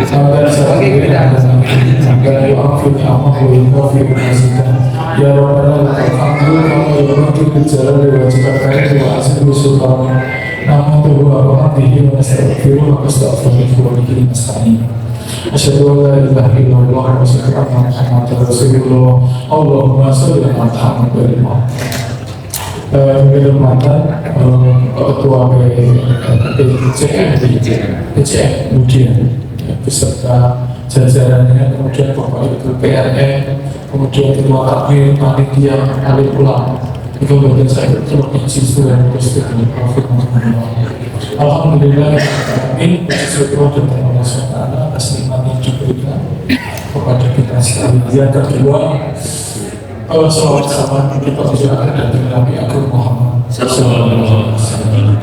Sampai sampai kita sampai akhir amal kita fikirkan. Ya Rabbana alhamdulillah kamu bicara lewat ciptaan doa sebelum nama Tuhan Allah bihi wa nastaghfiruh wa nastaghfiruh wa nasta'in. Asyhadu an la ilaha illallah wa asyhadu anna Muhammadar Rasulullah. Allahumma shalli ala Muhammad wa ala Mantan ketua PCF kemudian beserta jajarannya, kemudian Bapak Ibu PRN, kemudian ketua takmir, panitia, alim ulama. Itu bagian saya terus siswa dan konstitusi Profit Alhamdulillah, kami bersyukur dan terima kasih atas nikmat yang diberikan kepada kita sekalian. Yang kedua, salawat salam kita juga ada dari Nabi Agung Muhammad Sallallahu Alaihi Wasallam.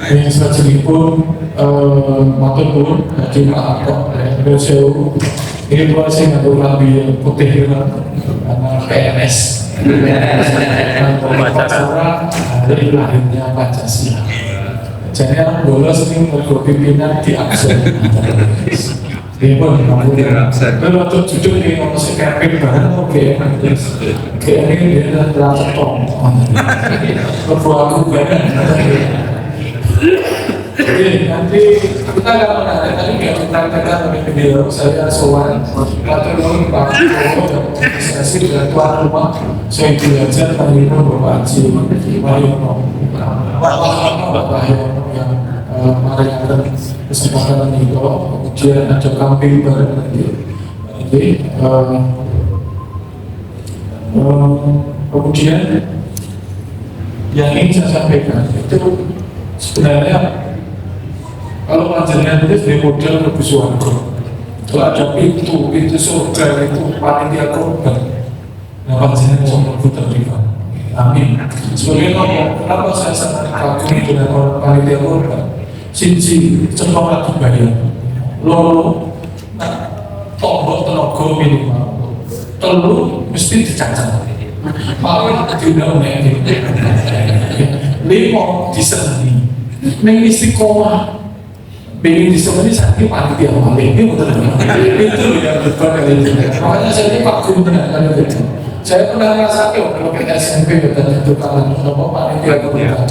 Yang selanjutnya matur nuwun hadir Pak Dosen. Ini buat saya ngatur Nabi putih karena PNS. Pancasila dari lahirnya Pancasila. Jadi anak bola sering berpimpinan di aksen. Dia pun kalau waktu jujur dia ngomong si Kevin bareng oke, kayak ini dia terasa tong, berbuat banget. Oke, nanti kita akan menarik tadi nggak ceritakan oleh beliau. Saya sowan atau Pak organisasi dan tuan rumah. Saya belajar dari Bapak Haji Mariono, Bapak yang merayakan kesempatan itu. Kemudian ada kambing bareng nanti. Kemudian yang ingin saya sampaikan itu sebenarnya kalau panjenengan itu sebagai model lebih suarga. Kalau ada pintu surga itu panitia korban. Nah panjenengan bisa merebut terlibat. Amin. Sebagai ngomong, kenapa saya sangat kagum dengan orang panitia korban? Siji, cepat dibayar. Loro, tombol tenaga minimal. Telu, mesti dicacat. Paling diundang-undang. Lima, disenani. Neng istiqomah. Pengen disemani sakit panitia maling ini betul itu yang berbeda itu. Makanya saya ini kagum dengan itu. Saya pernah ngerasain kalau kita SMP dan itu kalian sama panitia kemudian.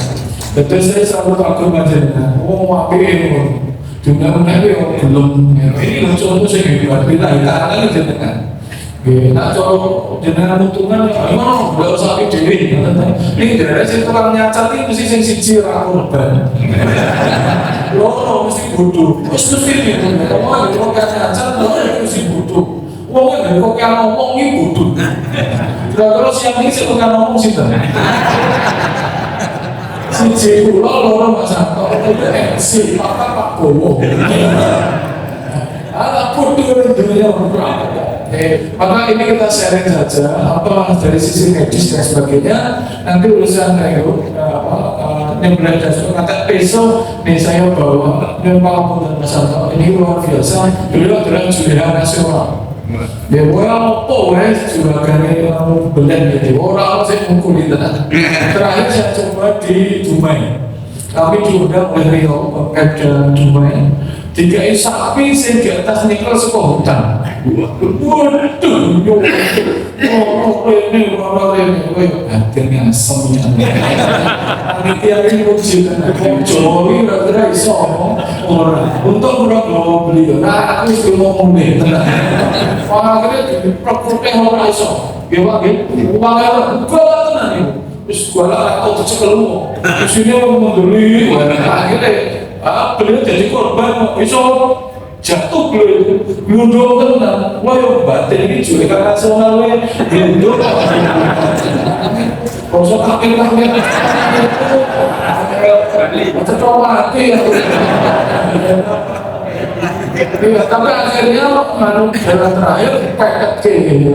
Betul saya selalu kagum aja dengan apa ini jumlah itu belum ini contoh saya buat kita karena jenengan. Nah kalau jenengan untungan emang nggak usah pikirin. Ini dari situ tukang nyacat ini mesti sing siji aku lebar. Lo mesti bodoh. Terus mesti gitu. Kamu ada tukang nyacat lo mesti bodoh. Wong ada kok yang ngomong ini bodoh. Kalau siang ini sih tukang ngomong sih kan. Siji pulau loro Mas Santo si Pak Bowo. Anak bodoh dunia berapa? Maka ini kita sharing saja apa dari sisi medis dan sebagainya. Nanti urusan itu yang berada kata besok nih saya bawa memang dan Mas Santo ini luar biasa. Beliau adalah juara nasional. Dia bawa apa juga kali belen gitu. Orang saya mukuli tenang. Terakhir saya coba di Dumai. Kami diundang oleh Rio Pemda Dumai. 3 sapi sing di atas nikel sekolah hutan. Waduh, ini hatinya semuanya. Panitia ini ujian Jokowi kira-kira iso orang. Untuk kurang bawa beliau. Nah, aku sudah ngomong nih tenang. Akhirnya diperkutih orang iso. Gimana? Uangnya gue tenang nih. Terus gue lah aku tercekelmu. Terus ini mau menduli. Akhirnya beliau jadi korban, bisa jatuh beliau gelundung tenang. Wah ya batin ini juga nasionalnya gelundung. Proses akhir-akhir tercoba mati ya. Tapi akhirnya jalan terakhir paket kayak gini.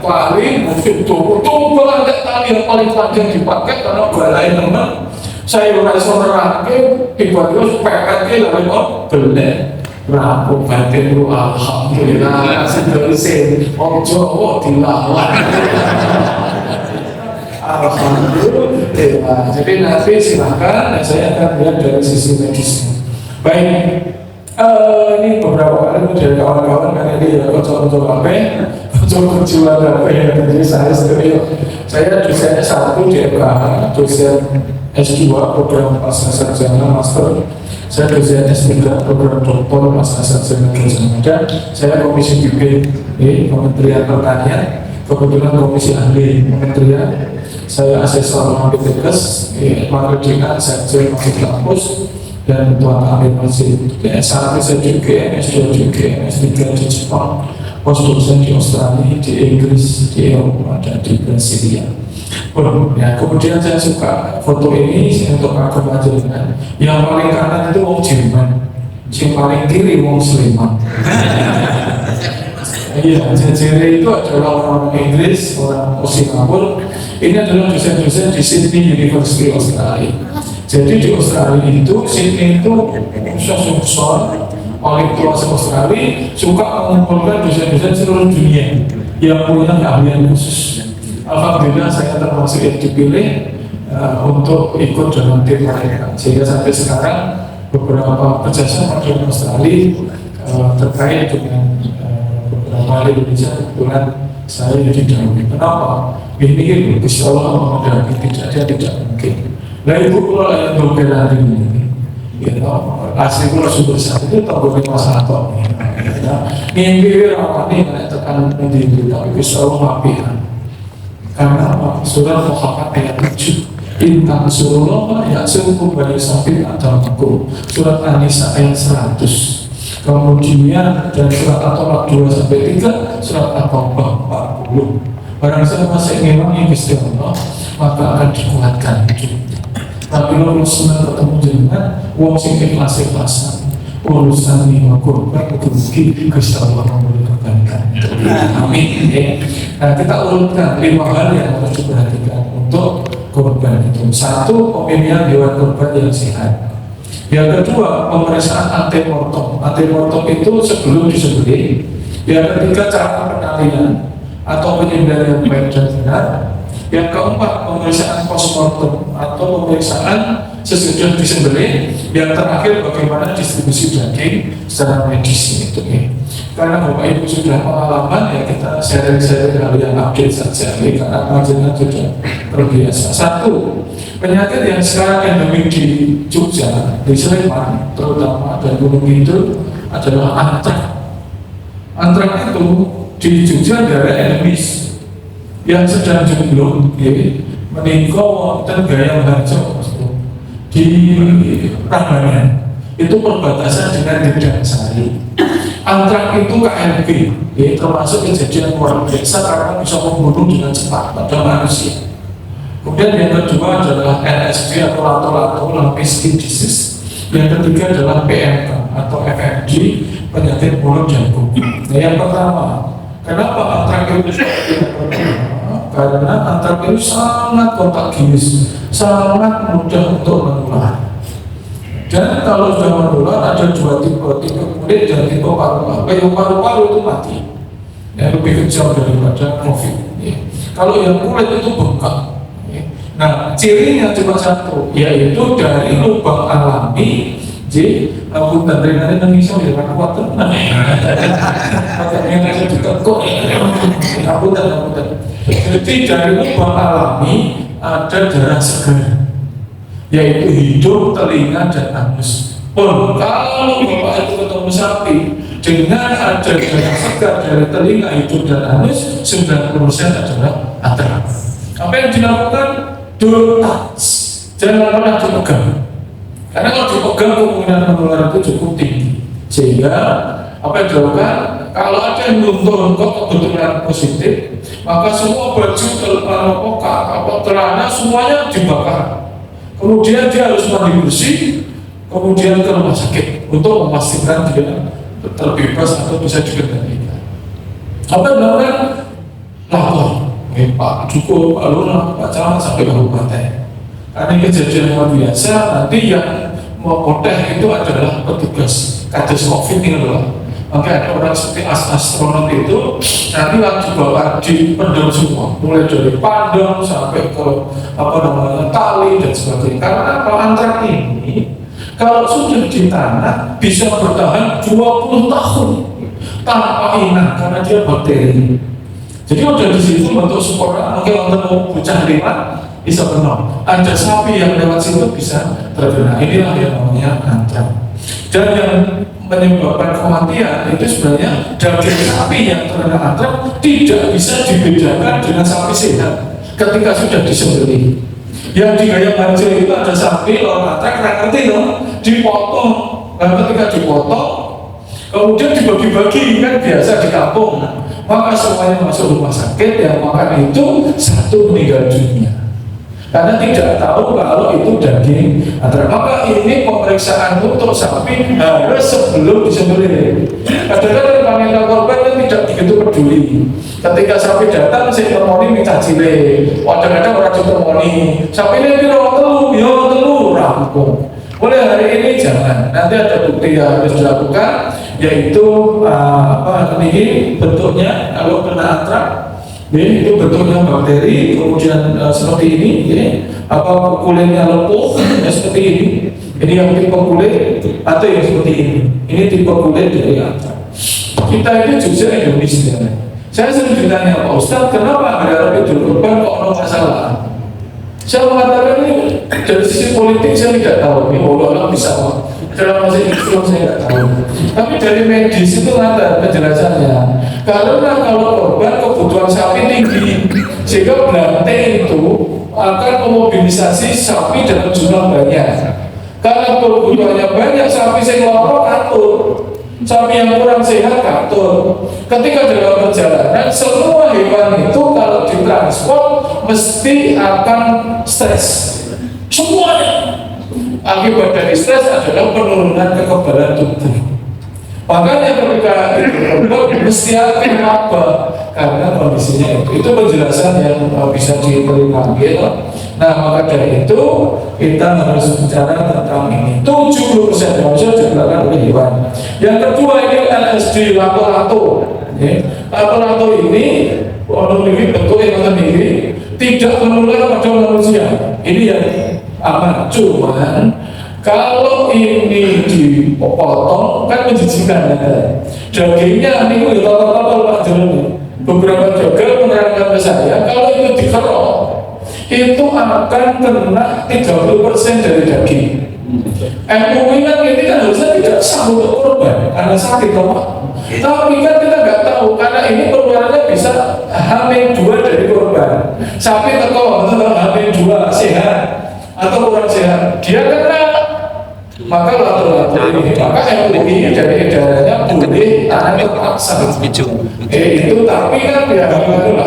Paling mungkin tunggu lantai tali yang paling panjang dipakai karena balai teman. Saya merasa merangkai tiba-tiba paket lalu bener rampung batin lu alhamdulillah seterusnya Jawa dilawan. Alhamdulillah. Jadi nanti silakan saya akan lihat dari sisi medisnya. Baik, ini beberapa kali dari kawan-kawan karena dia kocok-kocok HP, kocok jual HP. Jadi saya sendiri, saya dosen S1 di FKH, dosen S2 program pasca sarjana master, saya dosen S3 program doktor pasca sarjana dan saya komisi bimbing di Kementerian Pertanian, kebetulan komisi ahli Kementerian. Saya asesor Marketikes, marketingan, sekjen masih kampus, dan Tuan Amir masih S1 saya juga, S2 juga, S3 di Jepang, postdosen di Australia, di Inggris, di Eropa, dan di Brasilia. Ya, kemudian saya suka foto ini untuk kagum aja dengan yang paling kanan itu wong Jerman, yang paling kiri wong Sleman. Iya, JJR itu adalah orang Inggris, orang Singapura. Ini adalah dosen-dosen di Sydney University Australia. Jadi di Australia itu, Sydney itu besar, paling tua di Australia, suka mengumpulkan dosen-dosen seluruh dunia yang punya keahlian khusus. Alhamdulillah saya termasuk yang dipilih untuk ikut dalam tim mereka. Sehingga sampai sekarang beberapa kerjasama dengan Australia terkait dengan beberapa hal Indonesia kebetulan saya jadi dahulu. Kenapa? Ini Insya Allah menghadapi tidak mungkin. Nah ibu kalau yang berbeda ini, asli kalau sumber satu itu tak boleh masalah kok. Mimpi orang ini tekan mendiri, tapi Insya Allah maafkan. Karena apa? Surah Muhammad ayat 7. Intan surah ya sungguh bani sabil atau aku. Surat An-Nisa ayat 100. Kemudian dan surat At-Tolak 2-3, surat At-Taubah 40. Barang siapa masih memang Gusti Allah, maka akan dikuatkan hidupnya. Tapi kalau senang ketemu dengan wong sing ikhlas-ikhlasan, urusan lima korban rugi, Gusti Allah memberi kebaikan. Amin. Nah, kita urutkan 5 hal yang harus diperhatikan untuk korban itu. 1, pemilihan hewan korban yang sehat. Yang kedua, pemeriksaan antemortem. Antemortem itu sebelum disembelih. Yang ketiga, cara penalian atau penyembelihan yang baik dan benar. Yang keempat, pemeriksaan postmortem atau pemeriksaan sesudah disembelih. Yang terakhir, bagaimana distribusi daging secara medis itu. Karena Bapak Ibu sudah pengalaman, ya kita sharing-sharing hal yang update saja. Karena majelis sudah terbiasa. 1, penyakit yang sekarang endemik di Jogja, di Sleman terutama dan Gunung Kidul adalah antrak. Antrak itu di Jogja daerah endemis yang sedang jomblo, meninggal wonten gaya harjo di Prambanan. Itu perbatasan dengan Gedangsari. Antrak itu KLB, termasuk kejadian luar biasa karena bisa membunuh dengan cepat pada manusia. Kemudian yang kedua adalah LSD atau lato-lato lapis skin disease. Yang ketiga adalah PMK atau FMD, penyakit mulut dan kuku. Nah, yang pertama, kenapa antrak itu karena antrak itu sangat kontagis, sangat mudah untuk menular. Dan kalau sudah menular ada 2 tipe kulit dan tipe paru-paru. Yang paru-paru itu mati, ya, lebih kejam daripada COVID. Kalau yang kulit itu bengkak. Nah, cirinya cuma 1, yaitu dari lubang alami. Aku tandringan Indonesia dengan kuat tenang. Makanya saya juga kok. Aku tenang. Jadi dari lubang alami ada darah segar, yaitu hidung, telinga, dan anus. Kalau Bapak itu ketemu sapi dengan ada darah segar dari telinga, hidung, dan anus, 90% adalah antrak. Apa yang dilakukan? Don't touch, jangan pernah dipegang. Karena kalau dipegang kemungkinan menular itu cukup tinggi. Sehingga apa yang dilakukan? Kalau ada yang luntur kok kebetulan positif, maka semua baju, celana semuanya dibakar. Kemudian dia harus mandi bersih, kemudian ke rumah sakit untuk memastikan dia terbebas atau bisa dikendalikan. Apa yang dilakukan? Lapor. Pak cukup, Pak Lurah, Pak Camat sampai kabupaten. Karena kejadian luar biasa, nanti yang memoteh itu adalah petugas Kades Covid ini loh. Maka ada orang seperti astronot itu nanti lagi bakal dipendam semua, mulai dari pandang sampai ke tali dan sebagainya. Karena kalau antrak ini kalau sudah di tanah bisa bertahan 20 tahun. tanpa inang karena dia bakteri. Jadi udah di situ bentuk spora, mungkin untuk bocah lewat bisa kena. Ada sapi yang lewat situ bisa terkena. Inilah yang namanya antrak. Dan yang menyebabkan kematian itu sebenarnya daging sapi yang terkena antrak tidak bisa dibedakan dengan sapi sehat ketika sudah disembelih. Yang di Gayam Banjir itu ada sapi lawan antrak, ngerti dong, dipotong. Nah, ketika dipotong, kemudian dibagi-bagi kan biasa di kampung. Maka semuanya masuk rumah sakit, yang makan itu satu meninggal dunia. Karena tidak tahu kalau itu daging antrak. Maka ini pemeriksaan untuk sapi harus sebelum disembelih. Kadang-kadang panitia korban kan tidak begitu peduli. Ketika sapi datang, saya temoni minta cilik. Kadang-kadang orang temoni. Sapi ini telu, yo telu, rampung. Mulai hari ini jangan. Nanti ada bukti yang harus dilakukan, yaitu ini bentuknya kalau kena antrak. Ini itu bentuknya bakteri, kemudian seperti ini, kulitnya lepuh, seperti ini. Ini yang tipe kulit atau yang seperti ini. Ini tipe kulit dari antrak. Kita itu juga Indonesia. Saya sering ditanya, Pak Ustadz, kenapa ada Idul Kurban kok ada masalah? Saya mengatakan ini dari sisi politik saya tidak tahu. Ini Allah bisa dalam masa itu saya tidak tahu. Tapi dari medis itu ada penjelasannya. Karena kalau korban kebutuhan sapi tinggi, sehingga belantai itu akan memobilisasi sapi dalam jumlah banyak. Karena kebutuhannya banyak, sapi yang lorok atur, sapi yang kurang sehat atur. Ketika dalam perjalanan, semua hewan itu kalau ditransport mesti akan stres. Semuanya. Akibat dari stres adalah penurunan kekebalan tubuh. Makanya ketika mesti akan apa? Karena kondisinya itu penjelasan yang bisa diterima gitu. Nah, maka dari itu kita harus bicara tentang ini. 70% manusia dibelakang oleh hewan. Yang kedua ini LSD, lato-lato. Lato-lato ini bentuknya sendiri tidak menular pada manusia. Ini yang aman. Cuman kalau ini dipotong kan menjijikan ya. Dagingnya ini total Pak Jono. Beberapa jaga menerangkan ke saya kalau itu dikerok itu akan kena 30% dari daging. MUI kan ini kan harusnya tidak sah untuk korban karena sakit Pak. Tapi kan kita nggak tahu karena ini penularannya bisa H-2 dari korban. Sapi teko H-2 sehat atau kurang sehat, dia kena. Maka lato-lato ini, maka MUI dari edarannya boleh tanam terpaksa. Itu tapi kan ya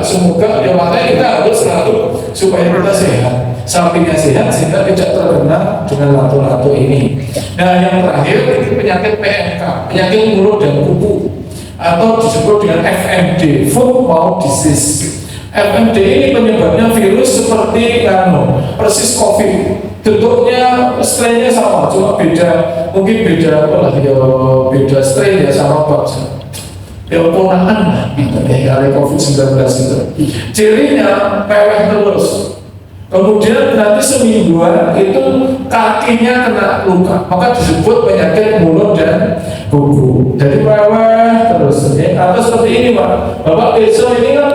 semoga ya makanya kita harus selalu supaya kita sehat, sapinya sehat sehingga tidak terkena dengan lato-lato ini. Nah yang terakhir penyakit PMK, penyakit mulut dan kuku atau disebut dengan FMD, food mouth disease. FMD ini penyebabnya virus seperti persis COVID. Bentuknya strainnya sama, cuma beda, mungkin beda apa lah ya, beda strain ya sama bangsa. Ya ponakan lah, dari COVID-19 itu. Cirinya mewah terus. Kemudian nanti semingguan itu kakinya kena luka, maka disebut penyakit mulut dan kuku. Jadi mewah terus. Atau seperti ini Pak, Bapak besok ini kan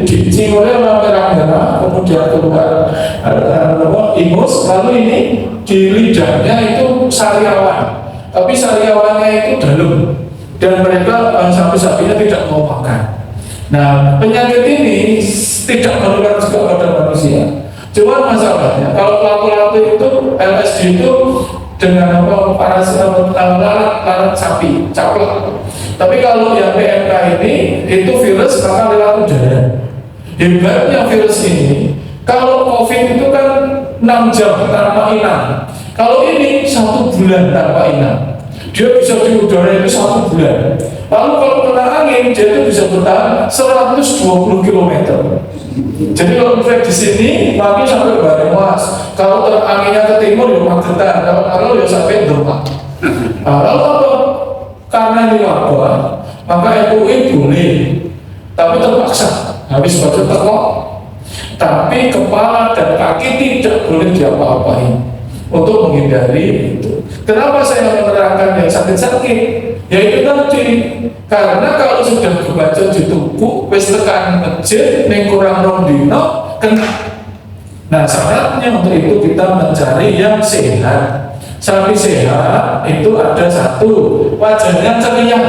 dicingolnya merah-merah, kemudian keluar ingus, lalu ini di lidahnya itu sariawan, tapi sariawannya itu dalam dan mereka sapi-sapinya tidak mau makan. Nah penyakit ini tidak menular juga pada manusia. Cuma masalahnya kalau lato-lato itu LSD itu dengan lalat sapi, caplak. Tapi kalau yang PMK ini itu virus maka lewat udara. Hebatnya virus ini, kalau COVID itu kan 6 jam tanpa inang. Kalau ini 1 bulan tanpa inang. Dia bisa di udara itu 1 bulan. Lalu kalau kena angin, dia itu bisa bertahan 120 km. Jadi kalau di sini, mati sampai Banyumas. Kalau anginnya ke timur, ya Magetan. Kalau ya sampai Demak. Lalu apa? Karena ini wabah, maka MUI boleh, tapi terpaksa habis budget tekok. Tapi kepala dan kaki tidak boleh diapa-apain untuk menghindari itu. Kenapa saya menerangkan yang sakit-sakit? Ya itu tadi, karena kalau sudah kebaca di tubuh, wis tekan masjid, ning kurang rong dino, kena. Nah syaratnya untuk itu kita mencari yang sehat. Sapi sehat itu ada satu, wajahnya ceria.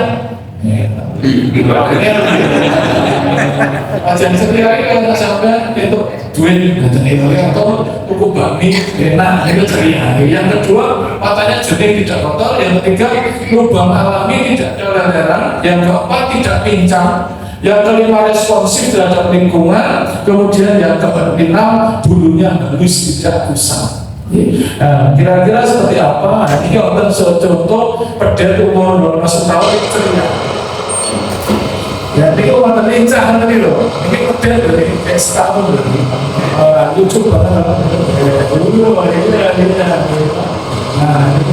Wajah ceria itu sampai itu duit, atau tuku bakmi enak, itu ceria. Yang kedua, matanya jernih tidak kotor. Yang ketiga, lubang alami tidak ada darah. Yang keempat, tidak pincang. Yang kelima, responsif terhadap lingkungan. Kemudian yang keenam, bulunya halus tidak kusam. Nah, kira-kira seperti apa? Nah, ini untuk contoh pedet umur 12 tahun itu ceria. Ya, ini umur lincah tadi loh. Ini pedet berarti kayak setahun berarti. Lucu banget. Nah, itu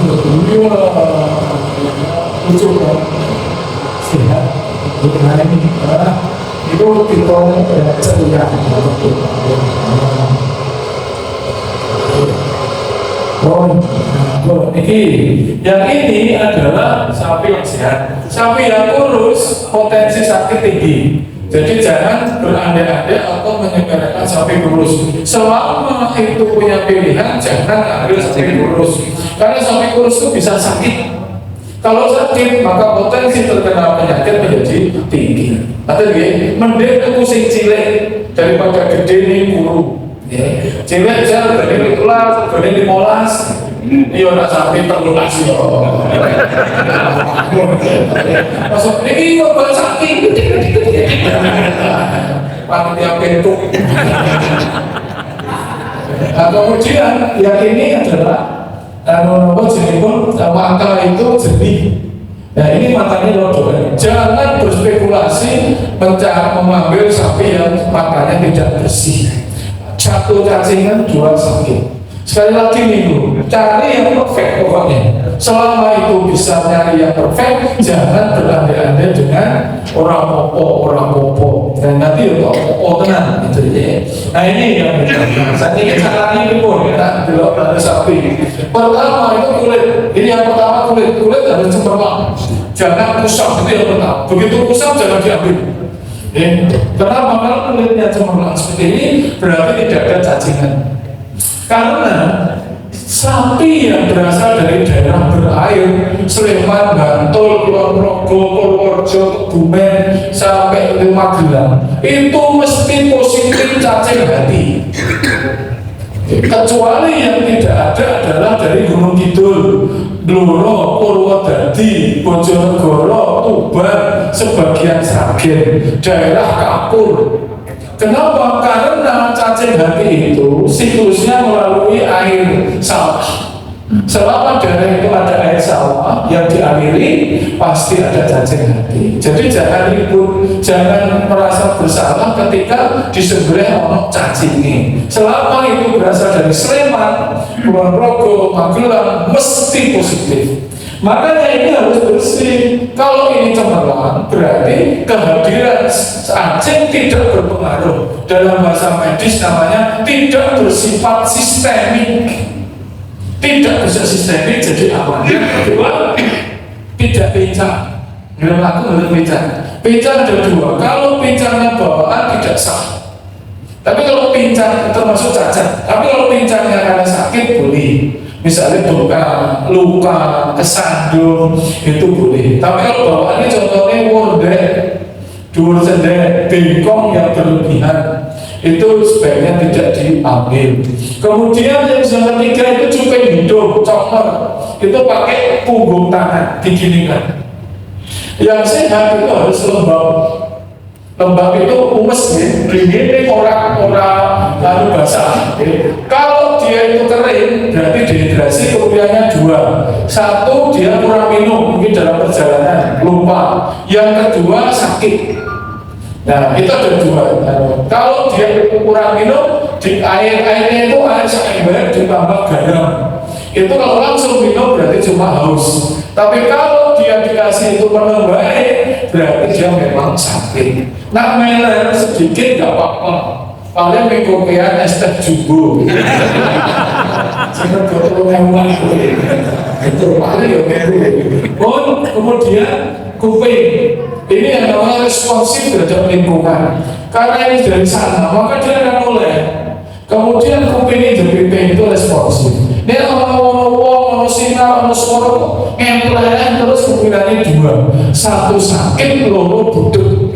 lucu banget. Sehat. Nah, ini itu kita ceria. Yang ini adalah sapi yang sehat. Sapi yang kurus potensi sakit tinggi. Jadi jangan berandai-andai atau menyepelekan sapi kurus. Selama itu punya pilihan, jangan ambil sapi kurus. Karena sapi kurus itu bisa sakit. Kalau sakit, maka potensi terkena penyakit menjadi tinggi. Artinya, mending aku sing cilik daripada gede nih guru. Cilik saya gede kelas, gede 15. Iya nak sampai terlukas ya. Masuk ini kok baru sakit. Panitia bentuk. Nah kemudian yang ini adalah mata itu jernih. Nah ini matanya lodo. Jangan berspekulasi mengambil sapi yang matanya tidak bersih. Satu cacingan, dua sakit. Sekali lagi nih Bu, cari yang perfect pokoknya. Selama itu bisa nyari yang perfect, jangan berandai-andai dengan orang popo. Dan nanti untuk popo tenang gitu ya. Nah ini yang saya ingin sarannya ini pun kita belok pada sapi. Pertama itu kulit. Ini yang pertama kulit harus cemerlang. Jangan kusam, itu yang pertama. Begitu kusam jangan diambil. Kenapa? Kalau kulitnya cemerlang seperti ini berarti tidak ada cacingan. Karena sapi yang berasal dari daerah berair, Sleman, Bantul, Kulon Progo, Purworejo, Kebumen, sampai ke Magelang, itu mesti positif cacing hati. Kecuali yang tidak ada adalah dari Gunung Kidul, Blora, Purwodadi, Bojonegoro, Tuban, sebagian Sragen, daerah Kapur. Kenapa? Karena cacing hati itu siklusnya melalui air sawah. Selama daerah itu ada air sawah yang dialiri, pasti ada cacing hati. Jadi jangan ribut, jangan merasa bersalah ketika disembelih ono cacingnya. Selama itu berasal dari Sleman, Kulon Progo, Magelang, mesti positif. Makanya ini harus bersih. Kalau ini cemerlang, berarti kehadiran cacing tidak berpengaruh. Dalam bahasa medis namanya tidak bersifat sistemik. Tidak bisa sistemik, jadi apa? Kedua, tidak pincang. Dalam aku harus pincang. Pincang ada dua. Kalau pincangnya bawaan tidak sah. Tapi kalau pincang termasuk cacat. Tapi kalau pincangnya karena sakit boleh. Misalnya luka, kesandung, itu boleh. Tapi kalau bawaannya contohnya wondek, dua sendek, bengkong yang berlebihan, itu sebaiknya tidak diambil. Kemudian yang ketiga itu cuping hidung, cokor, itu pakai punggung tangan, diginikan. Yang sehat itu harus lembab. Lembab itu umes ya, ini orang lalu basah. Kalau dia itu kering, berarti dehidrasi. Kemudiannya dua. Satu, dia kurang minum, mungkin dalam perjalanan lupa. Yang kedua sakit. Nah itu ada dua. Kalau dia kurang minum, di airnya itu air seember ditambah garam. Itu kalau langsung minum berarti cuma haus. Tapi kalau dia dikasih itu penuh baik, berarti dia memang sakit. Nak meler sedikit gak apa-apa. Paling mengkopian es teh jumbo. Jangan kalau hewan itu paling ya kemudian kuping ini yang namanya responsif terhadap lingkungan. Karena ini dari sana, maka dia akan mulai. Kemudian kuping ini itu responsif. Dia orang sinar, orang suara ngempleng terus kupingannya dua. Satu sakit, loro budek.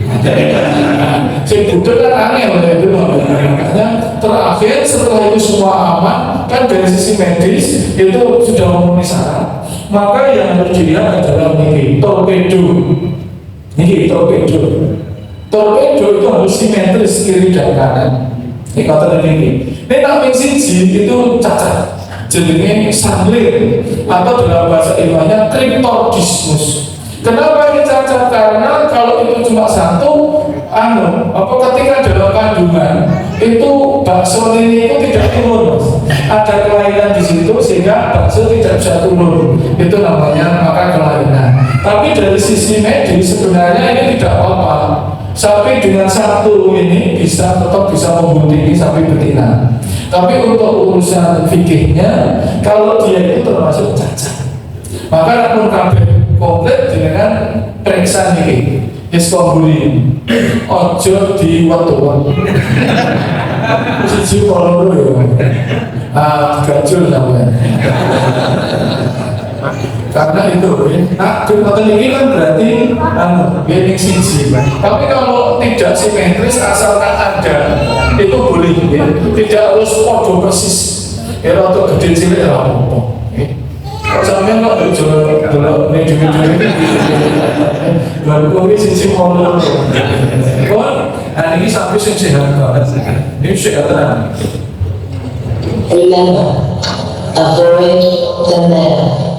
Si budek kan aneh oleh itu. Makanya terakhir setelah itu semua aman, kan dari sisi medis itu sudah memenuhi syarat. Maka yang harus dilihat adalah ini torpedo. Ini torpedo. Torpedo itu harus simetris kiri dan kanan. Ini kata ini. Ini namanya siji itu cacat. Jadinya sanglir atau dalam bahasa ilmiahnya cryptordismus. Kenapa ini cacat? Karena kalau itu cuma satu, ketika dalam kandungan itu bakso ini itu tidak turun, ada kelainan di situ sehingga bakso tidak bisa turun. Itu namanya maka kelainan. Tapi dari sisi medis sebenarnya ini tidak apa-apa. Sapi dengan satu ini tetap bisa membuntingi sapi betina. Tapi untuk urusan fikihnya, kalau dia itu termasuk cacat, maka pun kabeh komplit dengan periksa ini. Iskobuli, ojo di waktu. Siji kalau dulu ya, gajul namanya. Karena itu, kekuatan ini kan berarti ini siji. Tapi kalau tidak simetris asalkan ada, itu boleh. Tidak harus podo persis. Ya untuk gede cilik ya apa. Sampai nggak berjual dulu nih juri-juri baru kopi sisi motor. Ini sampai sehat banget. Ini sehat tenang. Remember, avoid the man.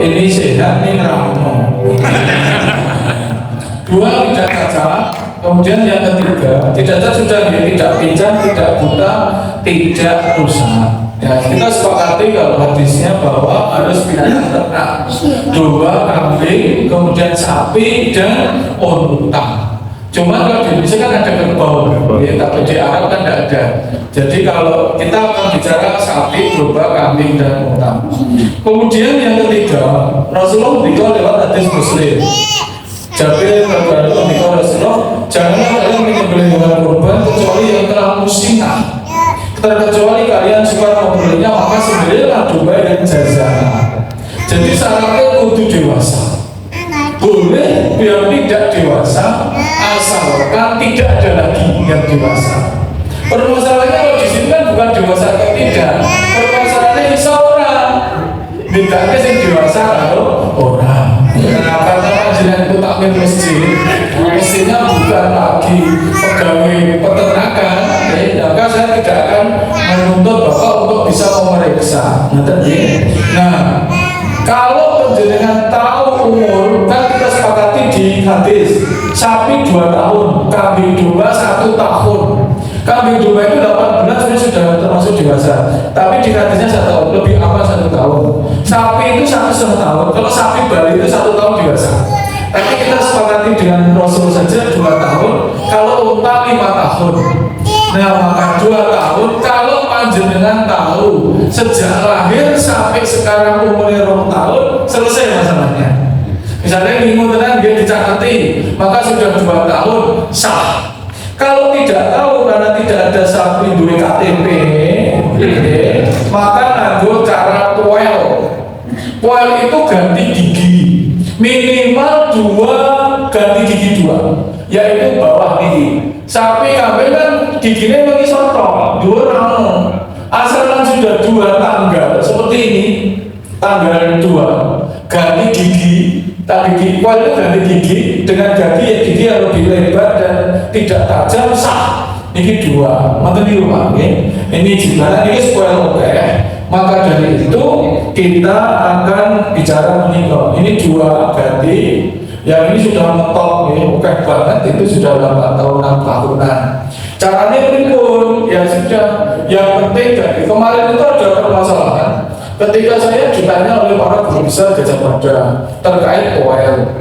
Ini sehat, ini rampung. Dua tidak cacat. Kemudian yang ketiga, tidak cacat sudah tidak pincang, tidak buta, tidak rusak. Ya, kita sepakati kalau hadisnya bahwa harus binatang ternak, domba, kambing, kemudian sapi dan unta. Cuma kalau di Indonesia kan ada kerbau, ya, tapi di Arab kan tidak ada. Jadi kalau kita akan bicara sapi, domba, kambing dan unta. Kemudian yang ketiga, Rasulullah beritahu lewat hadis Muslim. Jabir berkata Rasulullah, janganlah kalian menyembelih hewan kurban kecuali yang telah musnah. Terkecuali kalian suka membelinya, maka sembelihlah domba yang jazah. Jadi syaratnya kudu dewasa. boleh biar tidak dewasa, asalkan tidak ada lagi yang dewasa. Permasalahannya kalau di sini kan bukan dewasa atau tidak, permasalahannya seorang bedanya sing dewasa kalau orang. Nah, karena panjenengan itu takmir masjid, mestinya bukan lagi pegawai peternakan, maka saya tidak akan menuntut bapak untuk bisa memeriksa. Nah, kalau panjenengan tahu umur, kan kita sepakati di hadis sapi 2 tahun, kambing domba 1 tahun. Kambing domba itu 8 bulan sudah termasuk dewasa, tapi di hadisnya 1 tahun, lebih aman 1 tahun. Sapi itu 1,5 tahun, kalau sapi Bali itu 1 tahun dewasa. Tapi kita sepakati dengan Rasul saja 2 tahun, kalau unta 5 tahun. Nah, maka 2 tahun kalau panjenengan tahu sejak lahir sampai sekarang umurnya 2 tahun, selesai masalahnya. Misalnya minggu tenang dia dicatati, maka sudah 2 tahun sah. Kalau tidak tahu karena tidak ada sapi duwe KTP, maka nganggo cara poel. Poel itu ganti gigi, minimal 2 ganti gigi 2, yaitu bawah gigi. Sapi kambing kan giginya bagi sotok, 2 rano. Asalkan sudah 2 tanggal seperti ini, tanggal 2 ganti gigi. Tapi gigi poel itu ganti gigi dengan gigi yang lebih lebar dan tidak tajam sah. Ini 2, maka di rumah ini jika ini spoil oke. Maka dari itu kita akan bicara menikah. Ini 2 ganti, yang ini sudah mentok oke banget, itu sudah 8 tahun 6 tahunan. Caranya berikut ya sudah. Yang penting dari kemarin itu ada permasalahan. Ketika saya ditanya oleh para guru besar Gajah Mada terkait poel,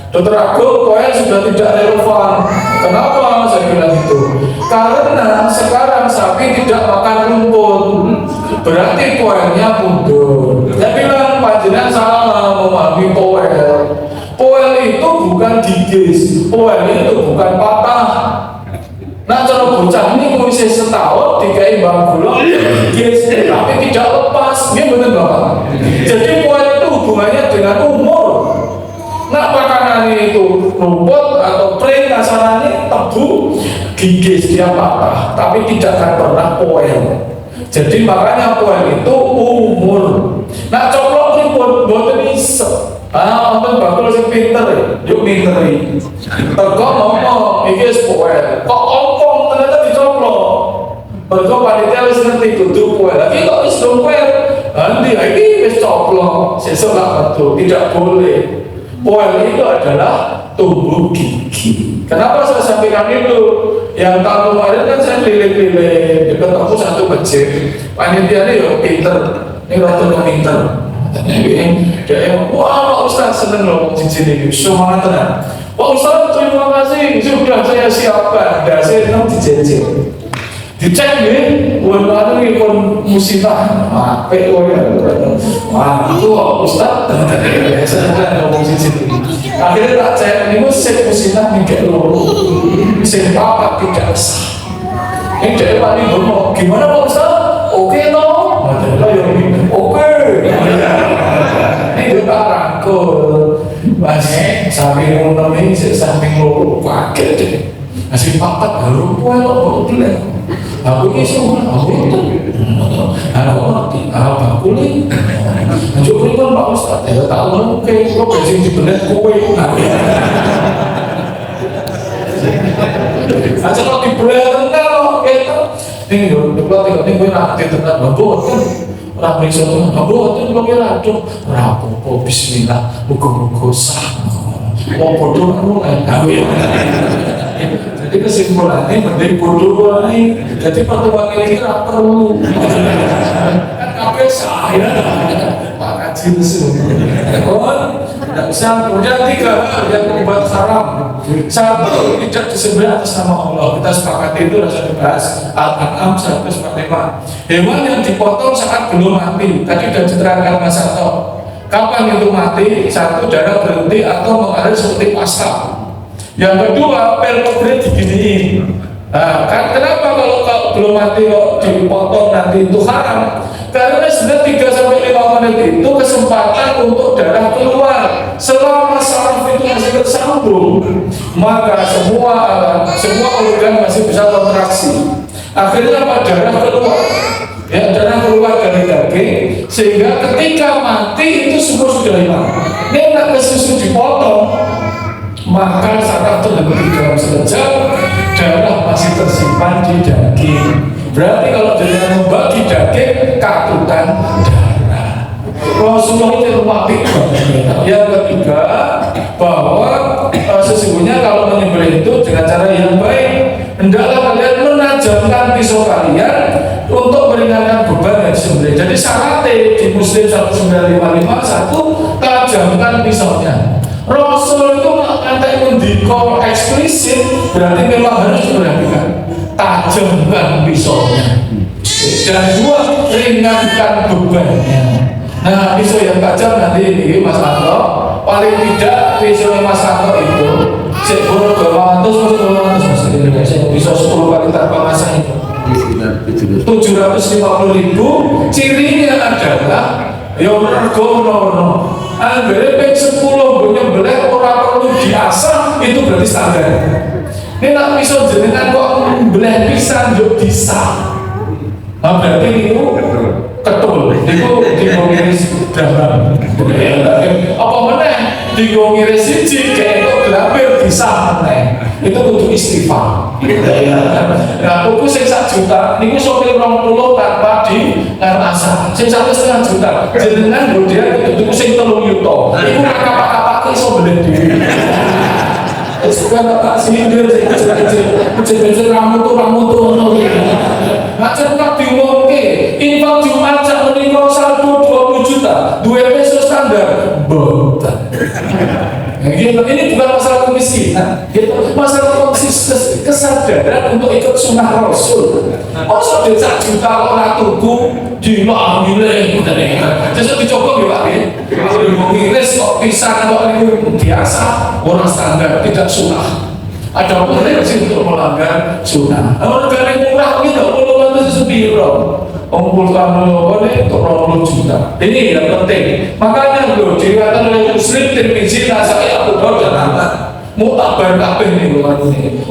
Dokter Agung, poel sudah tidak relevan. Kenapa saya bilang itu? Karena sekarang sapi tidak makan rumput, berarti poelnya mundur. Saya bilang panjenengan salah memahami poel. Poel itu bukan gigis, poel itu bukan patah. Nah, cara bocah ini mengisi setahun dikai bang gulung, gigis, tapi tidak lepas. Ini benar bapak. Jadi poel itu hubungannya dengan umur. Nah, makanan itu rumput atau pring kasarannya tebu, gigis dia patah, tapi tidak akan pernah poel. Jadi makanya poel itu umur. Nah, coplok rumput boten iso. Nonton bakul sing pinter, yuk pinteri. Teko ngomong, iki wis poel. Kok ompong ternyata dicoplok. Mergo panitia wis ngerti kudu poel. Tapi kok wis poel? Nanti iki wis coplok, sesuk gak metu, tidak boleh. Poel itu adalah tumbuh gigi. Kenapa saya sampaikan itu? Yang tahun kemarin kan saya pilih-pilih, ketemu satu masjid. Panitianya ya pinter, ini waktu yang pinter. Dia wah Pak Ustaz seneng loh cincin ini, semangat tenang. Pak Ustaz terima kasih, sudah saya siapkan. Dan saya senang dijajah. Dicek nih, buat mana nih pun musibah, apa wah itu Pak Ustaz. Saya kan ngomong cincin ini. Akhirnya tak cek ini musik musibah nih kayak loro, musik apa tidak sah. Ini dari Pak Ibu gimana Pak Ustaz? Oke toh? Oke. Ini juga rangkul. Masih samping ngomong ini, samping ngomong pakai deh. Masih papat baru poel kok boleh. Aku ini semua, aku itu. Anak ngerti, apa kulit? Lanjut kulipan Pak Ustaz. Ya tahu oke, kok besi dibenet kue. Aja kalau dibelet enggak gitu. Ini dua tiga ini gue nanti tentang babot kan. Orang periksa tuh, babot itu pakai racun. Rapopo, Bismillah, muka-muka sah. Mau bodoh kan mulai. Jadi kesimpulannya mending bodoh lain. Jadi pertemuan ini tidak perlu. Kan kafe saya, Pak Kacil sih. Tidak bisa. Kemudian 3 yang membuat haram. 1, tidak disembelih atas nama Allah. Kita sepakati itu sudah dibahas. Al-An'am 145. Hewan yang dipotong saat belum mati. Tadi sudah diterangkan Mas Sato. Kapan itu mati? 1, darah berhenti atau mengalir seperti pasal. Yang kedua, pelkobret diginiin. Nah, kan kenapa kalau belum mati kok dipotong nanti itu haram? Karena sebenarnya 3-5 menit itu kesempatan untuk darah keluar. Selama saraf itu masih tersambung, maka semua organ masih bisa kontraksi. Akhirnya apa? Darah keluar. Ya, darah keluar dari daging, sehingga ketika mati itu semua sudah hilang. Ini nak susu dipotong, maka saraf terhenti dalam sekejap, darah masih tersimpan di daging. Berarti kalau dia membagi daging, katutan darah. Rasulullah itu mati. Yang ketiga, bahwa sesungguhnya kalau menyembelih itu dengan cara yang baik, hendaklah kalian menajamkan pisau kalian untuk meringankan beban yang disembelih. Jadi syaratnya di Muslim 1955 tajamkan pisaunya. Rasul itu nanti mendikol eksplisit, berarti memang harus diperhatikan. Tajamkan pisaunya. Dan dua, ringankan bebannya. Nah, pisau yang tajam nanti ini Mas Anto, paling tidak pisau Mas Anto itu sebelum 200 pisau 10 kali tanpa masang itu 750.000. Cirinya adalah yang mergo Anggere 10 nyembelih ora perlu diasah, itu berarti standar. Ini nak pisau jenengan kok nyembelih pisan yo bisa. Nah berarti itu ketul, itu ngiris dalam. Apa meneh ngiris siji kayak itu gelapir bisa meneh. Itu kudu istighfar. Nah, buku sing 1 juta niku sopir 20 tanpa di ngarasa. Sing 1,5 juta. Jenengan lho dia itu sing 3 yuta. Iku kapak-kapak iso bener dhewe. Wis kan tak sindir kecil-kecil ramu tuh ngono iki. Nek cepet diumumke, infak Jumat sak menika saldo 20 juta, duwe peso standar. Boten. Ini bukan masalah kemiskinan, masalah konsisten kesadaran untuk ikut sunnah Rasul. Masa dia 1 juta orang tuku jiwa milih, jadi dicoba ya Pak. Kalau ngiris kok pisang kok itu biasa, orang standar tidak sunnah. Ada potensi untuk melanggar sunnah. Kalau negara yang murah kita perlu bantu sepiro. Mengumpulkan ini untuk 20 juta. Ini yang penting. Makanya loh dikatakan oleh Muslim, Tirmizi, Nasai, Abu Daud dan Ahmad. Mutabar kabeh nih ini.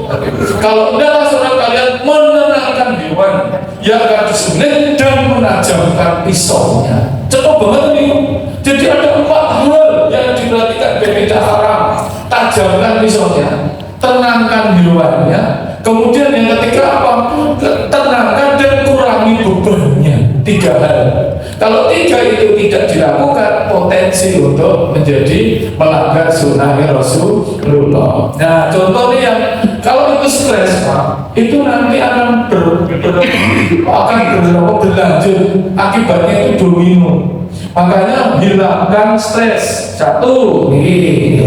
Kalau adalah saudara kalian menenangkan hewan yang akan disembelih dan menajamkan pisaunya. Cepat banget nih. Jadi ada 4 hal yang diperhatikan berbeda haram. Tajamkan pisaunya, tenangkan hewannya. Kemudian yang ketiga apa? Tenangkan dan kurangi bebannya. 3 hal. Kalau 3 itu tidak dilakukan, potensi untuk menjadi melanggar sunnah Rasulullah. Nah, contohnya yang kalau itu stres Pak, itu nanti akan berlanjut. Akibatnya itu domino. Makanya hilangkan stres. 1 nih.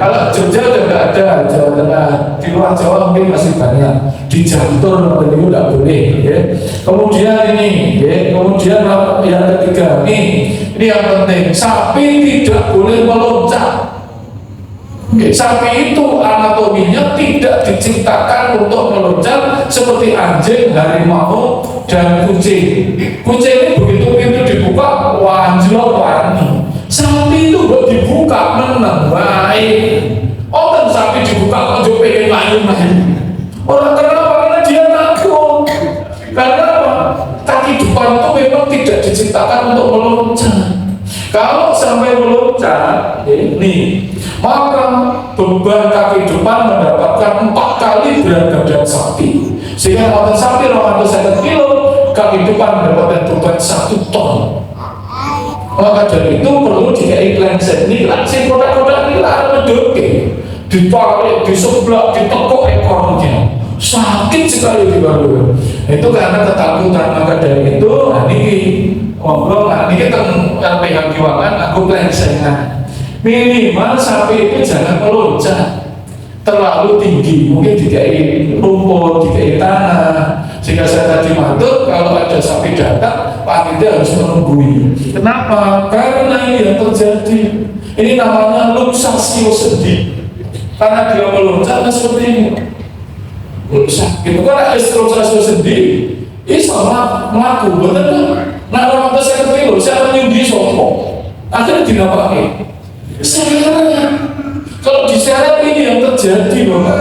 Kalau Jogja udah nggak ada, Jawa Tengah, di luar Jawa mungkin masih banyak. Di Jantur itu nggak boleh. Ya. Kemudian ini, ya. Kemudian yang ketiga ini yang penting, sapi tidak boleh meloncat. Sapi itu anatominya tidak diciptakan untuk meloncat seperti anjing, harimau, dan kucing. Kucing ini begitu pintu dibuka, wah anjlok wani. Sapi itu buat dibuka menang baik. Oh sapi dibuka kok pengen main-main. Orang kenapa? Karena dia takut. Karena apa? Kaki depan itu memang tidak diciptakan untuk meloncat. Kalau sampai meloncat, ini maka beban kaki depan mendapatkan 4 kali berat badan sapi. Sehingga kalau sapi 1 kilo, kaki depan mendapatkan beban 1 ton. Maka dari itu perlu dikai cleansing. Ini langsing kotak-kotak ini lah mendoke, ditarik, diseblak, ditekuk ekornya. Sakit sekali di baru. Itu karena ketakutan. Maka dari itu, ini ngobrol, ini kita LPH Giwangan, aku cleansing. Minimal sapi itu jangan meloncat terlalu tinggi, mungkin dikai rumput, dikai tanah. Sehingga saya tadi matur, kalau ada sapi datang, panitia harus menunggui. Kenapa? Karena ini yang terjadi. Ini namanya luxatio sendi. Karena dia meloncat seperti ini. Itu kan luxatio sendi. Ini sama melaku, benar kan? akhirnya dinapakin. Seret. Kalau diseret ini yang terjadi Bapak.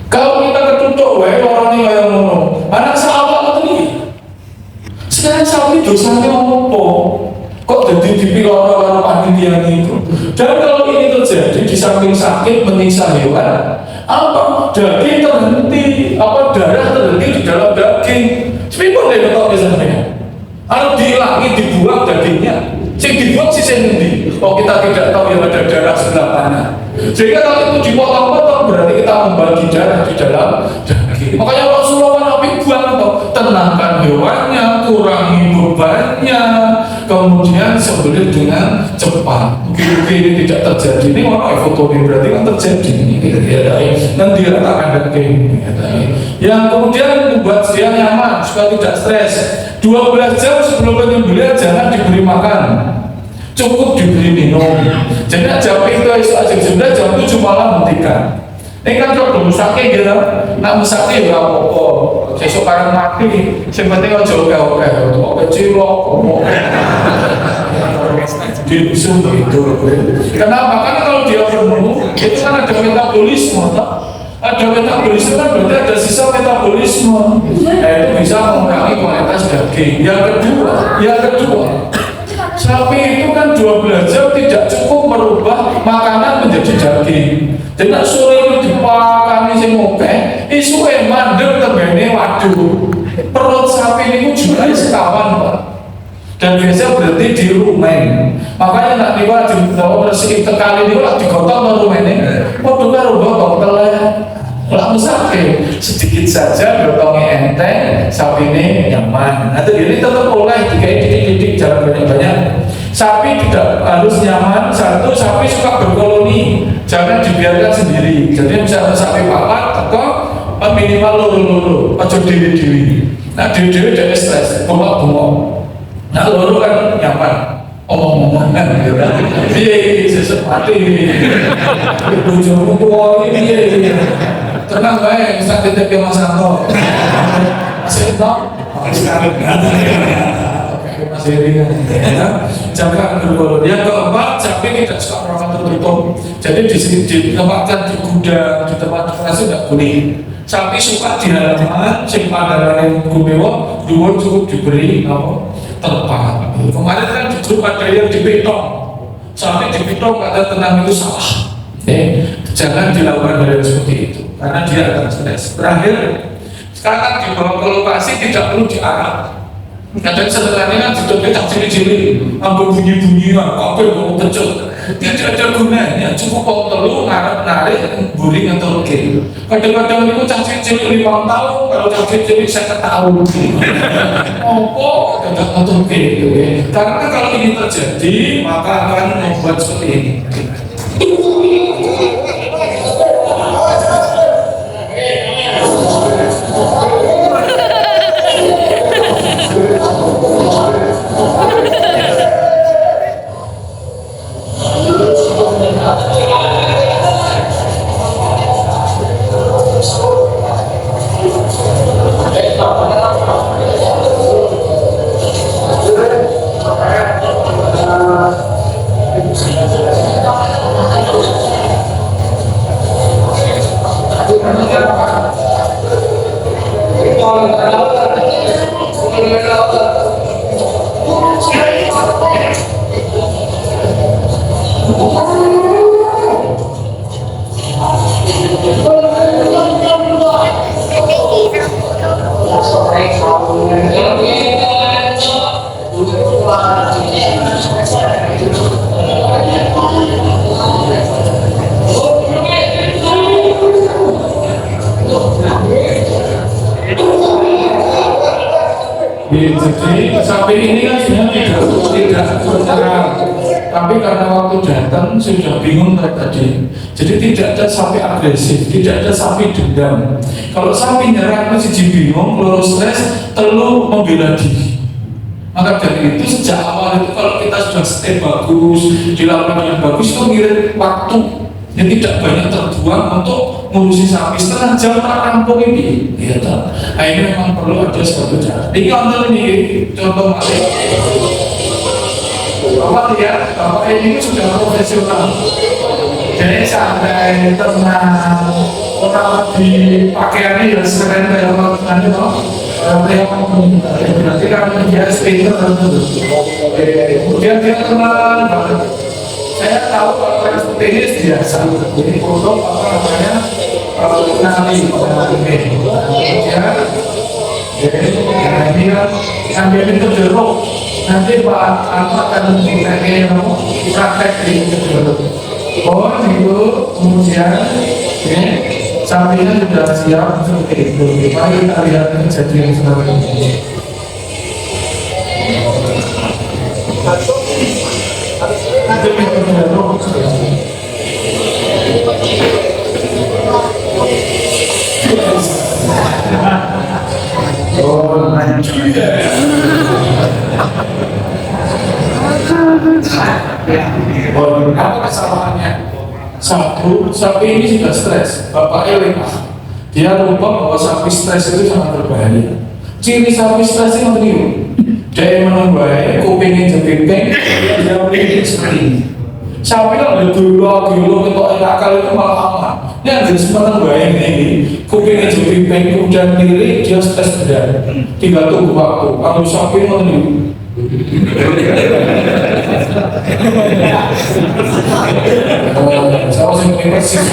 Kalau kita ketutup, orang ini kayak ngono. Anak sahabat itu nih. Sekarang sapi dosanya apa? Kok jadi dipilih orang panitia itu? Dan kalau ini terjadi di samping sakit menyiksa hewan, apa daging terhenti, apa darah terhenti di dalam daging. Sepipun deh betul misalnya. Harus dihilangi, dibuang dagingnya. Sing dibuang sih sendi. Oh kita tidak tahu yang ada darah sebelah mana. Sehingga kalau itu dipotong-potong berarti kita membagi darah di dalam daging. Makanya Rasulullah Nabi buang atau tenangkan hewannya, kurangi bebannya, kemudian sembelih dengan cepat. Mungkin ini tidak terjadi. Ini orang foto ini berarti kan terjadi. Nanti diratakan daging. Yang kemudian membuat dia nyaman supaya tidak stres. 12 jam sebelum penyembelihan jangan diberi makan, cukup diberi minum. Jadi jam itu esok jam 9 jam 7 malam hentikan. Ini kan kalau musake gitu, nak musake ya apa-apa. Esok bareng mati, yang penting aja oke cilok, di musim itu. Kenapa? Karena kalau dia penuh, itu kan ada metabolisme, ada metabolisme kan berarti ada sisa metabolisme. Itu bisa mengurangi kualitas daging. Yang kedua, sapi itu kan 12 jam tidak cukup merubah makanan menjadi daging. Jadi sore itu dipakani sing oke, isuke mandek tembene waduh. Perut sapi ini juga sekawan, Pak. Dan biasa berarti di rumen. Makanya nak niku dibawa resik tekali niku lak digotong nang rumene. Padha karo gotong telek. Lah mesake sedikit saja gotongnya enteng, sapine nyaman. Nanti ini tetap boleh dikai didik-didik jangan banyak-banyak. Sapi tidak harus nyaman. Satu, sapi suka berkoloni, jangan dibiarkan sendiri. Jadi misalnya sapi papat, teko minimal loro-loro, aja dewi-dewi. Nah dewi-dewi jadi stres, bengok-bengok. Nah loro kan nyaman, omong-omongan gitu kan. Iya, sesuatu ini. Bojomu tua ini. Tenang baik, Ustaz titip ke Mas Anto. Masih tahu? Masih ringan. Jangan berbolong. Yang keempat, sapi tidak suka ruangan tertutup. Jadi ditempatkan di gudang, di tempat transportasi tidak boleh. Sapi suka di halaman, sing pandangan gumewo, dhuwur cukup diberi tempat. Kemarin kan di grup ada yang dipetong. Sapi dipetong kata tenang itu salah. Jangan dilakukan hal seperti itu karena dia akan stres. Terakhir, sekarang dibawa ke lokasi tidak perlu diarah. Kadang setelahnya kan ditutup tak cili-cili, ambil bunyi-bunyian, apa yang kecil. Tidak ada gunanya, cukup kau telu ngarep narik, buring atau oke. Kadang-kadang itu cah cili 5 tahun, kalau cah cili 1 tahun. Apa tidak atau oke. Karena kalau ini terjadi, maka akan membuat seperti ini. Jadi sapi ini kan sebenarnya tidak terang, tapi karena waktu datang sudah bingung tadi. Jadi tidak ada sapi agresif, tidak ada sapi dendam. Kalau sapi nyerang masih bingung, lalu stres, telu membela diri. Maka dari itu sejak awal itu kalau kita sudah step bagus, dilakukan yang bagus itu ngirit waktu yang tidak banyak terbuang untuk ngurusi sapi setengah jam tak rampung ini, gitu. Nah ini memang perlu ada suatu cara. Ini contoh ini, contoh masih. Bapak lihat, bapak ini sudah profesional. Jadi santai, tenang, orang di pakaiannya ya sekeren kayak orang nanti loh. Berarti kan dia speaker kemudian dia tenang banget. Saya tahu kalau yang seperti ini biasa. Jadi foto apa namanya nanti kemudian ini kan ambil itu jeruk. Nanti Pak Ahmad akan mengingatkan praktek di jeruk. Oh itu kemudian sapinya sudah siap seperti itu. Mari kita lihat kejadian seperti ini. Itu metode jeruk. Oh, apa kesalahannya? Satu, sapi ini sudah stres. Bapak Eling, dia lupa bahwa sapi stres itu sangat berbahaya. Ciri sapi stres itu begini, dia menunggu kupingnya jadi peng, dia beli seperti ini. Sapi kan udah dulu ketok akal itu malah aman. Yang jelas menunggu ini, kupingnya jadi peng, kemudian kiri dia stres berat. Tinggal tunggu waktu. Kalau sapi menunggu. Saya masih persis.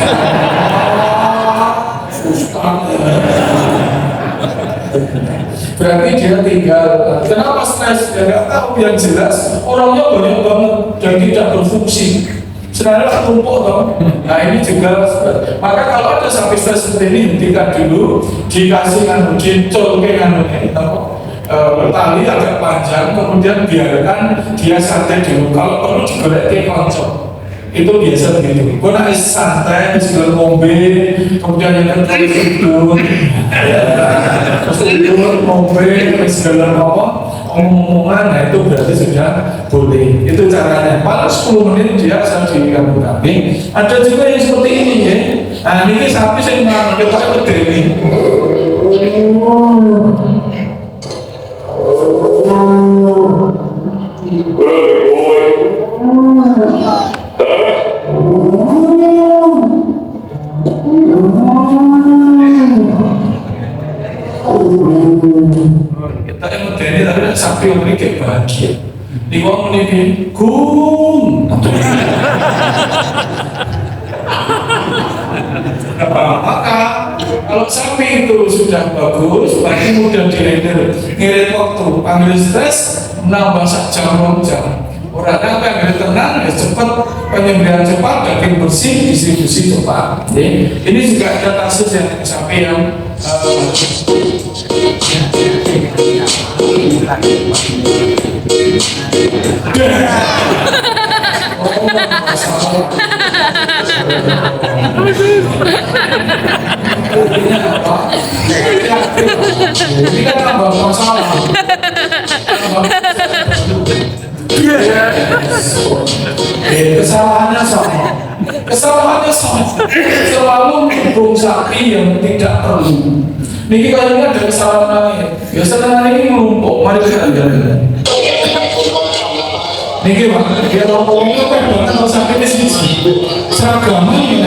Berarti dia tinggal. Kenapa stres? Ya nggak tahu. Yang jelas orangnya banyak banget dan tidak berfungsi. Sebenarnya tumpuk dong. Nah ini juga. Maka kalau ada sapi stres seperti ini, hentikan dulu. Dikasih kan, dicol tali agak panjang, kemudian biarkan dia santai dulu. Kalau perlu digorek ke koncok, itu biasa begitu. Gue nanti santai, segala ngombe, kemudian yang kedua tidur, terus tidur, ngombe, segala omongan, nah itu berarti sudah boleh. Itu caranya. Paling 10 menit dia asal di kampung kami. Ada juga yang seperti ini ya. Nah ini sapi saya nggak kita ini. Kita yang modern tapi sapi yang ini kayak bahagia. Di wong ini kum. Maka kalau sapi itu sudah bagus, berarti mudah dirender. Ngirit waktu, panggil stres, menambah sak jam 2 jam. Orangnya apa yang tenang, ya cepat, penyembelihan cepat, daging bersih, distribusi cepat. Ini juga ada kasus yang sapi yang ini kan tambah masalah. Kesalahannya sama. Selalu mendukung sapi yang tidak perlu. Niki kalau ini ada kesalahan lain. Ya sekarang ini melumpuk. Mari kita lihat. Niki pak, dia ngomong itu kan kalau sapi ini sih seragam ini.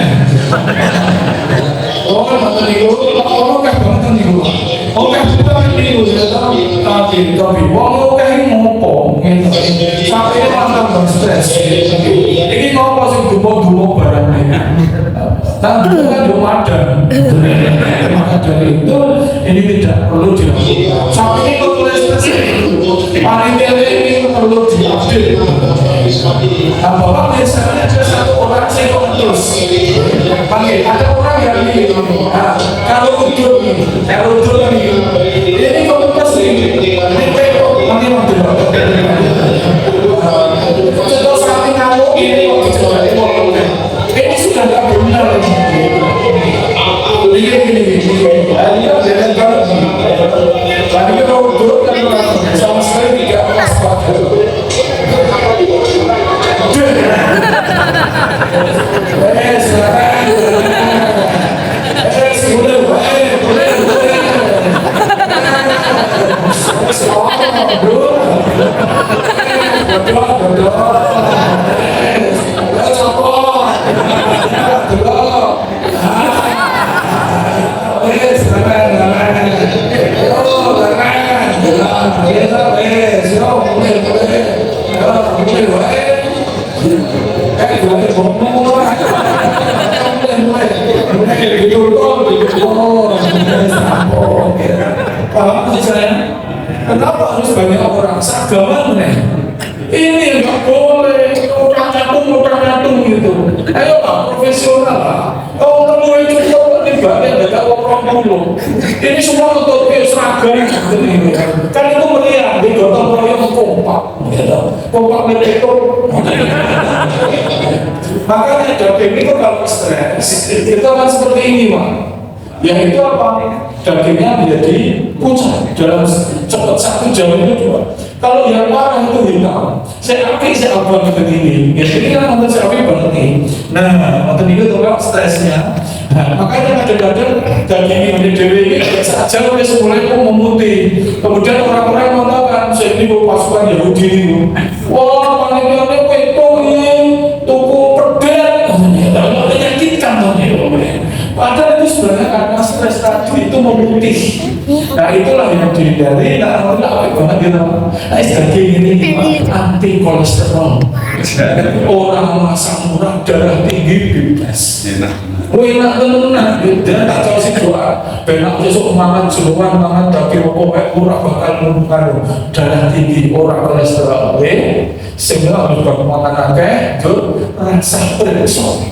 Oh kan niku, oh kan banget niku. Oh kan kita ini tapi wong kayak ngopo gitu. Sapi ini mantan stres. Ini ngopo sih gumo-gumo barangnya. Nah, itu kan Ramadan. Maka dari itu ini tidak perlu dilakukan. Sapi ini kalau stres, panitia ini perlu diupdate. Nah, bapak biasanya ada satu orang terus panggil, ada orang yang ini. Nah, kalau udur nih, ini komunitas ini panggil setelah sapi ngamuk ini ini sudah tidak benar. Ini kalau udur kan sama sekali tidak waspada. Kenapa harus banyak orang seagama nih? Ini nggak boleh utang nyatung gitu. Ayo lah profesional lah. Kalau kamu itu tiba-tiba ada orang dulu. Ini semua untuk seragam ini. Kan itu meriah di gotong royong kompak. Kompak itu. Makanya daging itu kalau stres, kita kan seperti ini, Pak. Yang itu apa? Dagingnya menjadi pucat dalam cepat 1 jam itu 2. Kalau yang parah itu hitam, saya abang begini. Ya, ini kan nonton saya banget nih. Nah, nonton itu tuh kan stresnya. Nah, makanya kadang-kadang daging ini dewi ini saja udah mulai memutih. Kemudian orang-orang mengatakan saya ini pasukan Yahudi ini. Wah, panennya itu tuku perdet, menyakitkan tuh. Padahal itu sebenarnya karena stres tadi itu memutih. Nah itulah yang dihindari. Nah apa banget gitu. Nah daging ini anti kolesterol. Orang masa murah darah tinggi bebas. Enak tenan. Dan tak tahu sih doa. Benak besok mangan semua mangan daging pokoknya murah bakal menurunkan darah tinggi orang kolesterol. Sehingga harus makan akeh itu rasa perso.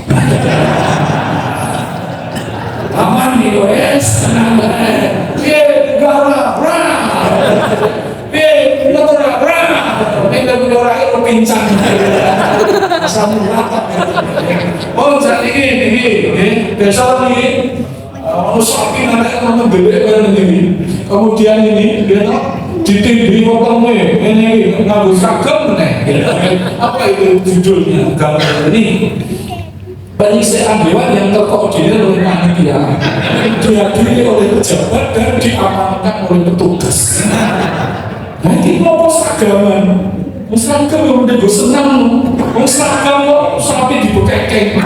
Aman nih wes, tenang banget. Negara, negara, negara itu pincang. Asal murah. Oh jadi ini, besok ini, sapi nanti akan gede kan ini. Kemudian ini, dia ditindih potongnya, ini nganggo seragam nih. Apa itu judulnya? Gambar ini. Banyak hewan yang terkoordinir oleh panitia, dihadiri oleh pejabat dan diamankan oleh petugas. Nah ini mau seragaman, seragam yang udah gue senang, seragam kok sapi dibekekeng,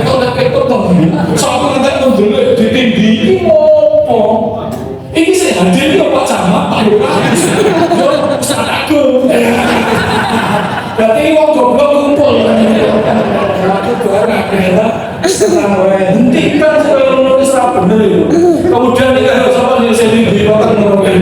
atau ada potong, sapi nanti mendelek ditindih, ini mau ini saya hadir Pak Camat, Pak Lurah, seragam. Berarti ini mau goblok kumpul. Aku barang ternyata senang banget. Hentikan supaya menulis apa bener itu. Kemudian ini kalau sama yang saya di kota menurunkan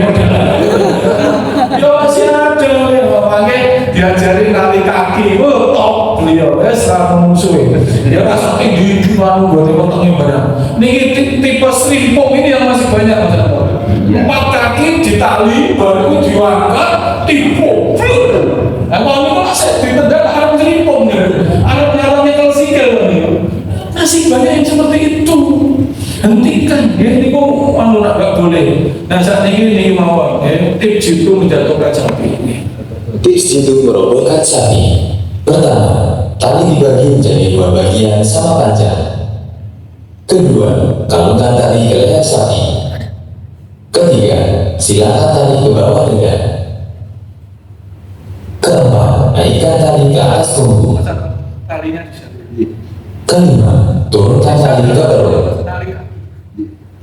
ya masih ada ya. Makanya diajarin kali kaki. Top beliau. Setelah memusuhin. Dia tak sampai di mana buat potongnya barang. Ini tipe serimpung ini yang masih banyak. 4 kaki ditali baru diangkat tipu. Nah kalau ini masih ditendang arah serimpung arah sikil masih banyak yang seperti itu. Hentikan ya, ini kok anu nggak boleh. Nah saat ini mau tips jitu menjatuhkan sapi ini. Tips jitu merobohkan sapi. Pertama, tali dibagi menjadi 2 bagian sama panjang. Kedua, kalungkan tali ke leher sapi. Ketiga, silakan tali ke bawah dada. Keempat, naikkan tali ke atas punggung. Kelima, turunkan tali ke perut.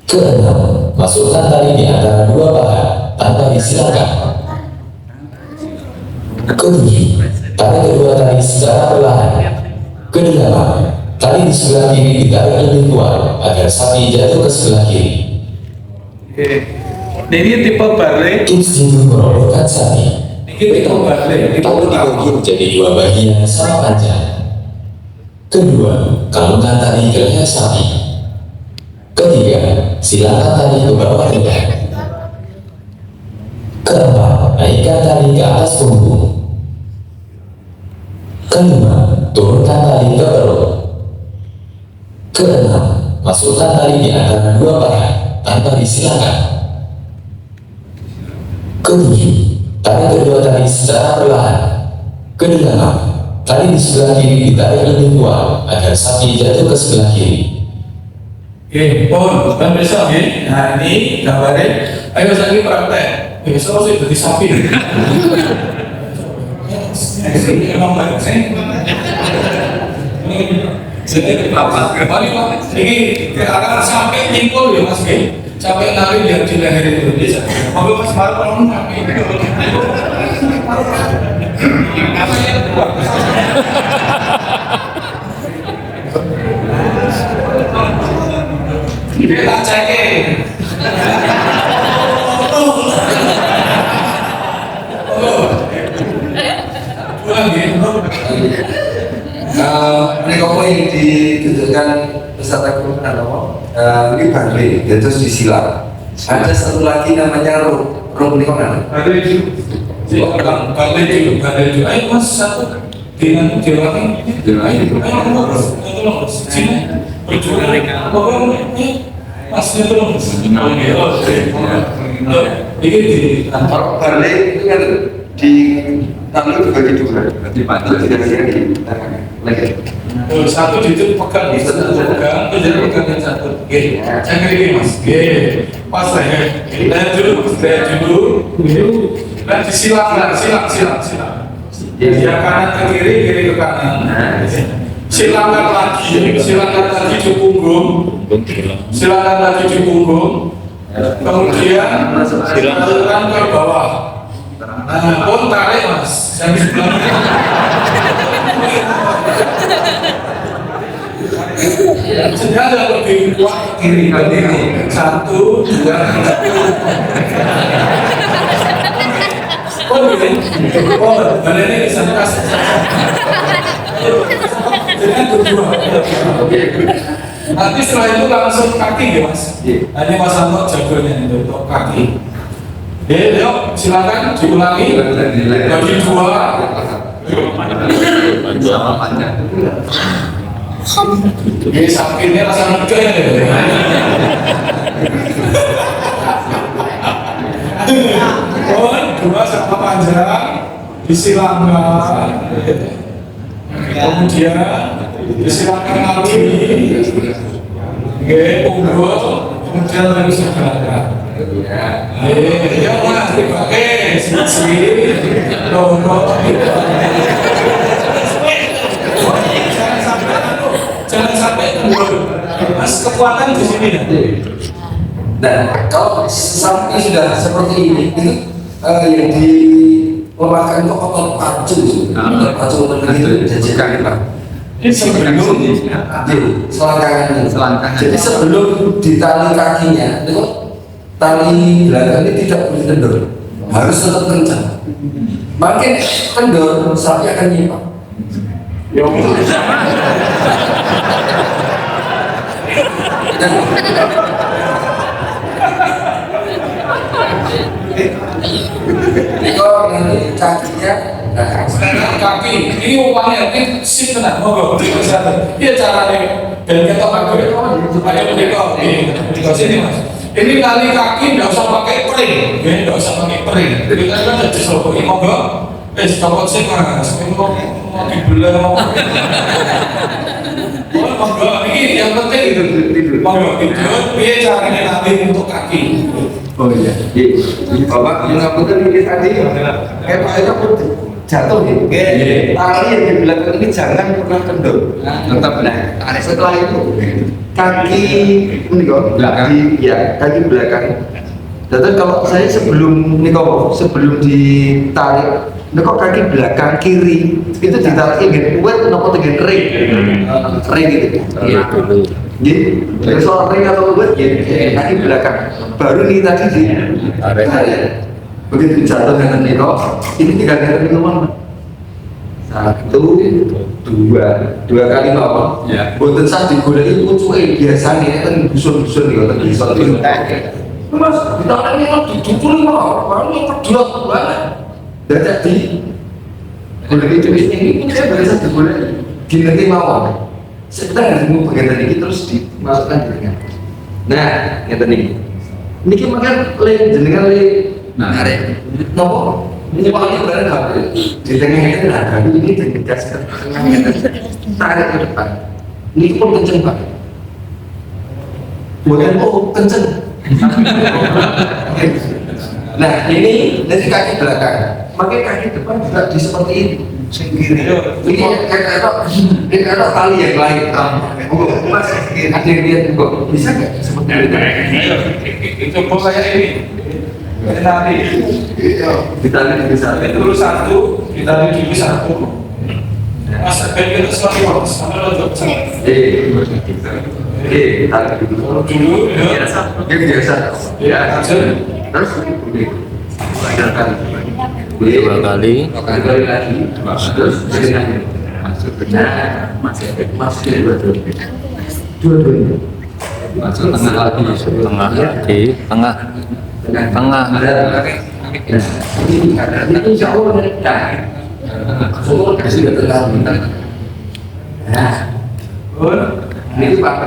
Keenam, masukkan tali di antara 2 paha tanpa disilakan. Ketujuh, tarik kedua tali secara perlahan. Kedelapan, tali di sebelah kiri ditarik lebih kuat agar sapi jatuh ke sebelah kiri. Ini tipe balik. Tips jitu merobohkan sapi. Ini tipe balik. Tali dibagi menjadi 2 bagian sama panjang. Kedua, kalungkan tali ke leher sapi. Ketiga, silakan tali ke bawah dada. Keempat, naikkan tali ke atas punggung. Kelima, turunkan tali ke perut. Keenam, masukkan tali di antara 2 paha tanpa disilakan. Ketujuh, tarik kedua tali secara perlahan. Kedelapan, tali di sebelah kiri ditarik lebih kuat agar sapi jatuh ke sebelah kiri. Oke, pohon, dan besok ya. Nah ini gambarnya. Ayo lagi praktek. Besok sih jadi sapi. Ini emang banyak sih. Ini apa? Ini akan sampai nyimpul ya mas. Sampai nanti dia di leher Indonesia. Mobil Mas baru kalau kami. Ini tak cekin. Ini kok yang ditunjukkan peserta kerumunan ini Bangli, dia terus disilang. Ada satu lagi namanya Rum Likonan. Ada itu. Balik itu. Ayo Mas satu dengan diulangi. Ayo tolong sini. Perjuangan. Pokoknya Masnya tolong. Ini di Kalau Bangli itu kan di tangan dibagi dua. Di pantai tidak lagi. Satu itu pegang, satu pegang, itu jadi pegang yang satu. Oke, jangan ini Mas. Oke, pas saya. Lihat dulu, dan disilang. Ya kanan ke kiri, kiri ke kanan. Silangkan lagi di punggung. Silakan lagi di punggung. Kemudian silakan ke bawah. Nah, pun tarik Mas. Yang di sebelahnya. Senjata lebih kuat kiri satu dua badannya bisa kasih dengan berdua. Nanti setelah itu langsung kaki ya Mas. Nah, ini Mas Anto jagonya untuk kaki. Yuk silakan diulangi bagi dua. Sama panjang. Ini sakitnya rasa lega ya. Dua sama panjang disilangkan. Kemudian disilangkan lagi. Oke, punggung. Kemudian terus ke belakang. Ya Mas, sini. Jangan sampai kendor. Mas, kekuatan di sini. Nah, kalau sampai sudah seperti ini, itu yang dilemahkan itu otot pacu. Otot pacu begitu jajakan Pak. Ini sebelum selangkangan. Jadi sebelum ditali kakinya, itu tali belakang ini tidak boleh kendor, harus tetap kencang. Makin kendor, sapi akan nyimak. Kalau nanti kakinya, kaki ini uangnya ini sih tenang mau iya caranya dan kita pakai supaya mereka di sini Mas. Ini tali kaki nggak usah pakai pering, nggak usah pakai pering. Kita kan ada selopok ini mau copot sih Mas, mau dibelah mau ini yang penting itu mau tidur, dia caranya nanti untuk kaki. Oh iya, Bapak mengapunten ini tadi kayak Pak Eko jatuh nih. Tali yang di belakang ini jangan pernah kendor. Tetap nah. Setelah itu kaki ini kok belakang, ya kaki belakang. Dan kalau saya sebelum ditarik, kok kaki belakang kiri itu ditarik ingin kuat, nopo dengan ring gitu. Jadi soal ring atau kuat, kaki belakang. Baru nih tadi di tarik. Begitu jatuh dengan niko, ini 3 kali ngomong. 1, 2 kali ngomong. Boten sah digoleki pucuke biasane ten dusun-dusun niku ten desa itu. Mas, ditangani kok didukul kok. Paling pedhot banget. Dadak di goleki cuwis ini saya biasa digoleki. Dingerti mawon. Sebentar mau bagian ini terus dimasukkan di tengah. Nah, ngeten iki. Niki makan jenengan narik. Nopo? Ini wangi bareng HP. Di tengah itu ada ini digas ke tengah tarik ke depan. Ini pun kenceng Pak. Bukan kenceng. Nah ini dari kaki belakang. Makai kaki depan juga di seperti ini. Sing kiri. Ini kayak kali yang lain. Mas, ada yang lihat kok bisa nggak seperti itu? Itu kok kayak ini. Tadi Kita lihat bisa. itu dulu satu, kita dulu satu. Mas, kayak kita selalu sama untuk Kita lihat dulu. dulu, ya. Yang biasa. Ya. Terus ajarkan. Dua kali. Kali lagi. Terus dengan masih dua-duanya. Masuk tengah lagi. Tengah di tengah. Tengah. Ini insya Allah mudah. Semua kasih datang. Nah, ini Pak.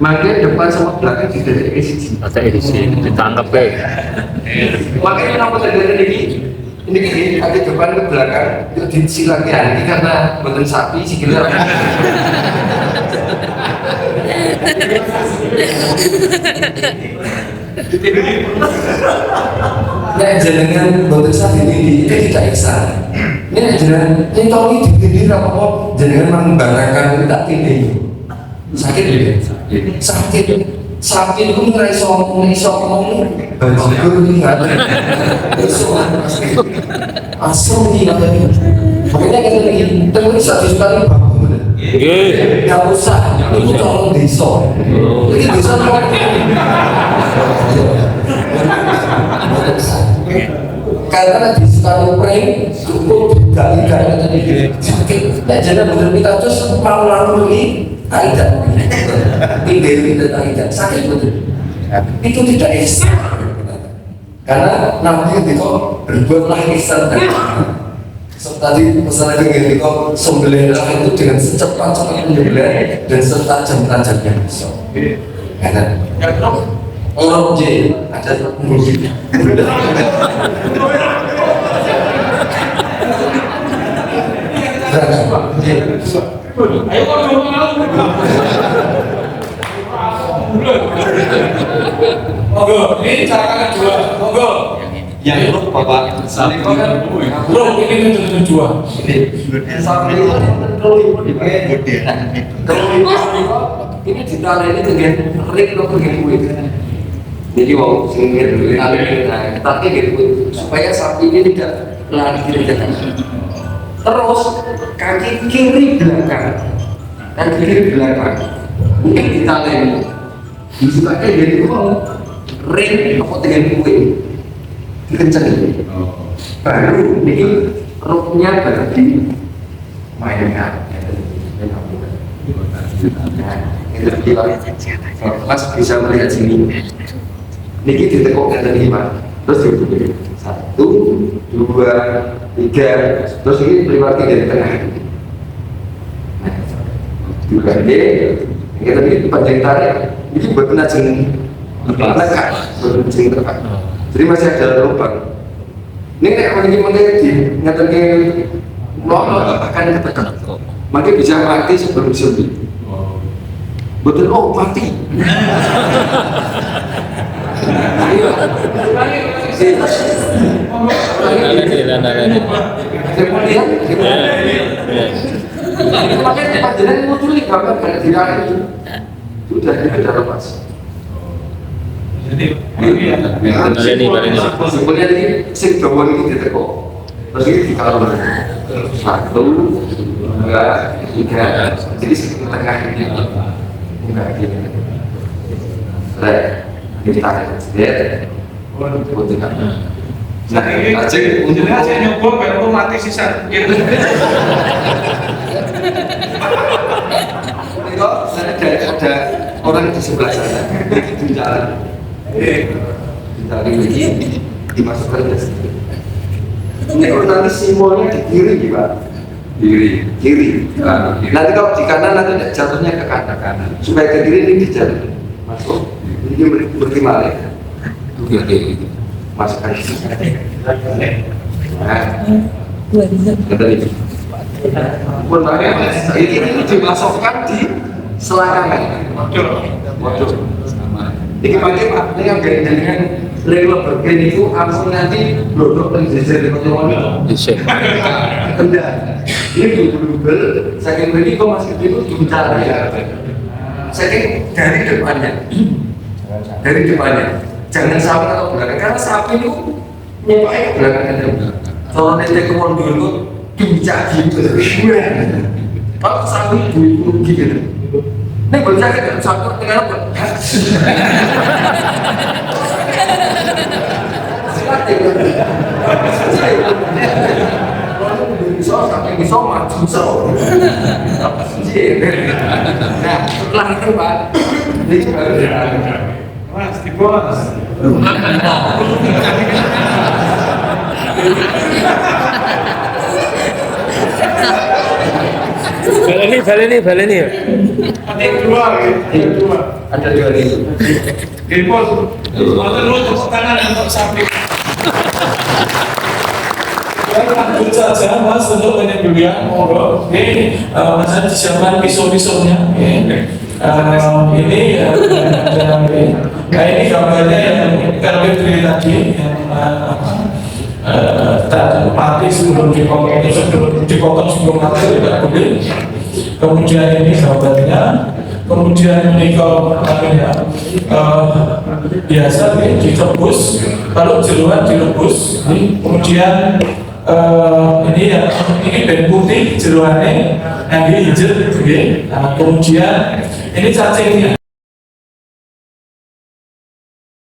Makanya depan sama belakang tidak ada isi. Ada isi ditangkap ya. Makanya kenapa terjadi ini? Ini gini, ada depan ke belakang itu disilang ya. Ini karena betul sapi sih kira. Nah, jenengan betul sapi ini tidak eksan. Ini jenengan ini tahu ini digini apa kok jenengan membanggakan tak ini sakit ya? Sakit itu nggak iso ngomong bajigur ini nggak asal ini namanya. Makanya kita lagi temen satu sekali bagus bener. Nggak usah, itu tolong desa. Ini desa tolong. Karena di sekali prank cukup gali-gali tadi sakit. Nah, jangan bener kita terus mau lalu ini tidak, tidak tidak sakit betul. Itu tidak esa. Karena namanya itu berbuatlah ihsan tadi pesan itu itu sembelihlah itu dengan secepat-cepatnya menyembelih dan setajam-tajamnya pisau. Karena orang J ada musik. Ayo kau mau. Monggo, ini cara kedua. Monggo. Yang itu Bapak saling kan Bro, ini tujuh dua. sampai itu kalau ibu dipakai ini ditara ini dengan ring atau dengan kulit. Jadi wow, singkir dulu tapi gitu supaya sapi ini tidak lari kiri kanan. Terus kaki kiri belakang, kaki kiri belakang mungkin ditalen disukai jadi wow ring atau dengan kulit dikencangin. Baru ini roknya berarti mainkan. Mas bisa melihat sini. Niki ditekukkan dari lima, terus ditutup. 1, 2, 3, terus ini melewati dari tengah. Juga D, kita ini panjang tarik. Ini buat najeng lekat, najeng tepat. Jadi masih ada lubang. Ini kayak mengikuti di ngatasi lolos akan ketekan. Makanya bisa mati sebelum disuntik. Betul, oh mati. Ayo, kemudian, makanya tempat jalan muncul di gambar pada tidak itu sudah tidak lepas. Jadi, kemudian ini sing bawah ini ditekuk, terus ini ditaruh 1, 2, 3, jadi sekitar tengah ini enggak gini. Ini tarik sedikit, untuk nah ini aja nyoba baru mati sisa. itu ada orang di sebelah sana di jalan lagi dimasukkan ke sini. Ini kalau nanti simbolnya di kiri gimana? Kiri. Nanti kalau di kanan nanti jatuhnya ke kanan. Supaya ke kiri ini dijalan masuk. Ini berlima ya. Masukkan di sini. Nah, ini dimasukkan di selangkangan. Waduh. Ini pakai Pak, ini yang dengan lagi lebaran itu langsung nanti dodok dan jejer di kota Dicek. kendal. Ini double, saking ini kok masih itu dibicara ya. Saking dari depannya, jangan sapi atau belakang karena sapi itu nyepaknya belakang aja. Kalau nanti kemon dulu dibicara gitu, kalau sapi itu gitu. Ini bocah kan sapi tinggal apa? Bisa sampai bisa maju nah setelah itu Pak ini baru Mas di bos Baleni ya. ada dua nih Oke, bos. Dulu tepuk tangan untuk sapi. Ya, lanjut saja mas untuk banyak durian, monggo. Oke, mas ada disiapkan pisau-pisaunya. Ini ya, nah ini gambarnya yang kalau beli tadi yang mati sebelum dipotong sebelum mati tidak boleh. Kemudian ini gambarnya, kemudian ini kalau biasa direbus, kalau jeruan direbus, kemudian ini ya ini ben putih jeruannya, yang ini hijau, kemudian ini cacingnya.